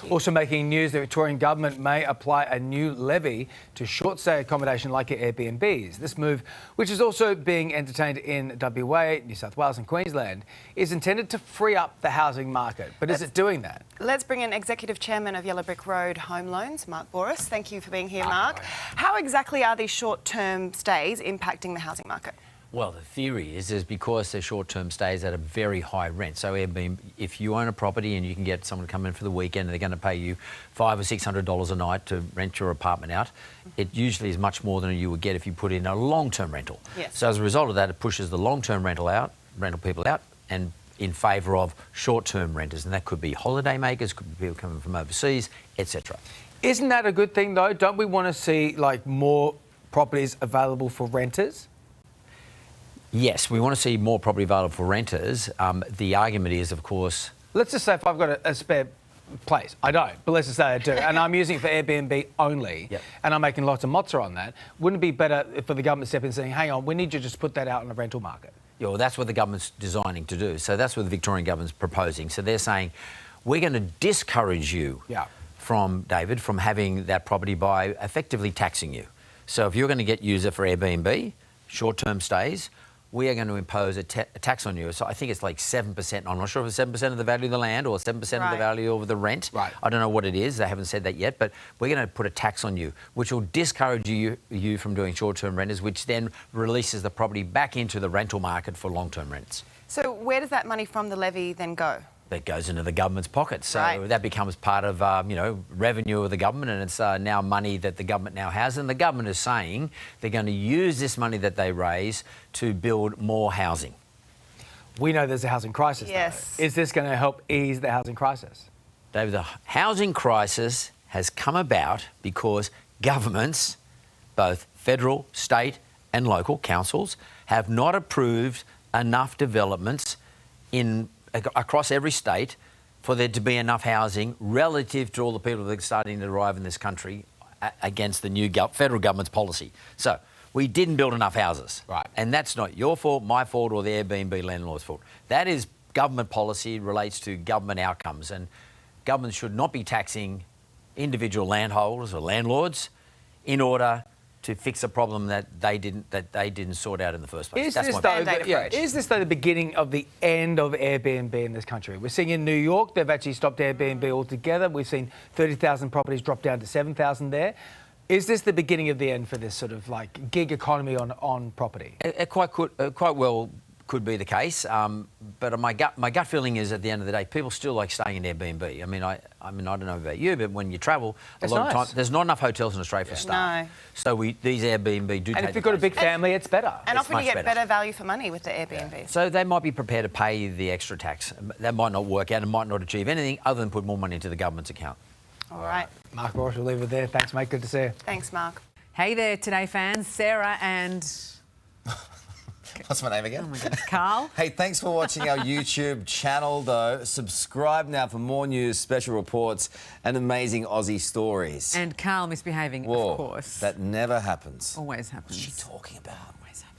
you. Also making news, the Victorian government may apply a new levy to short-stay accommodation like Airbnbs. This move, which is also being entertained in WA, New South Wales and Queensland, is intended to free up the housing market. But is it doing that? Let's bring in Executive Chairman of Yellow Brick Road Home Loans, Mark Boris. Thank you for being here, Mark. How exactly are these short-term stays impacting the housing market? Well, the theory is because they're short-term stays at a very high rent. So Airbnb, if you own a property and you can get someone to come in for the weekend and they're going to pay you $500 or $600 a night to rent your apartment out, it usually is much more than you would get if you put in a long-term rental. Yes. So as a result of that, it pushes the long-term rental people out, and in favour of short-term renters, and that could be holiday makers, could be people coming from overseas, etc. Isn't that a good thing, though? Don't we want to see more properties available for renters? Yes, we want to see more property available for renters. The argument is, of course... Let's just say if I've got a spare place. I don't, but let's just say I do. And I'm using it for Airbnb only, Yep. and I'm making lots of mozza on that. Wouldn't it be better for the government to step in and saying, hang on, we need you to just put that out in the rental market? Yeah, well, that's what the government's designing to do. So that's what the Victorian government's proposing. So they're saying, we're going to discourage you, David, from having that property by effectively taxing you. So if you're going to get user for Airbnb, short-term stays, we are going to impose a tax on you. So I think it's like 7%. I'm not sure if it's 7% of the value of the land or 7% of the value of the rent. Right. I don't know what it is. They haven't said that yet. But we're going to put a tax on you, which will discourage you from doing short-term renters, which then releases the property back into the rental market for long-term rents. So where does that money from the levy then go? That goes into the government's pocket. So that becomes part of, revenue of the government, and it's now money that the government now has. And the government is saying they're going to use this money that they raise to build more housing. We know there's a housing crisis, Yes. though. Is this going to help ease the housing crisis? David, the housing crisis has come about because governments, both federal, state and local councils, have not approved enough developments across every state for there to be enough housing relative to all the people that are starting to arrive in this country against the new federal government's policy. So we didn't build enough houses. Right. And that's not your fault, my fault, or the Airbnb landlord's fault. That is government policy, relates to government outcomes. And governments should not be taxing individual landholders or landlords in order to fix a problem that they didn't sort out in the first place. Is this though the beginning of the end of Airbnb in this country? We're seeing in New York they've actually stopped Airbnb altogether. We've seen 30,000 properties drop down to 7,000 there. Is this the beginning of the end for this sort of gig economy on property? It quite well could be the case, but my gut feeling is at the end of the day, people still like staying in Airbnb. I mean, I don't know about you, but when you travel, a lot of time there's not enough hotels in Australia for staff. So these Airbnb do. And if you've got a big family, it's better. And often you get better value for money with the Airbnb. Yeah. So they might be prepared to pay the extra tax. That might not work out and might not achieve anything other than put more money into the government's account. All right. Mark Boris, we'll leave it there. Thanks, mate. Good to see you. Thanks, Mark. Hey there, Today fans. Sarah and... What's my name again? Oh my God, Carl. Hey, thanks for watching our YouTube channel, though. Subscribe now for more news, special reports and amazing Aussie stories. And Carl misbehaving, Whoa, of course. that never happens. Always happens. What's she talking about? Always happens.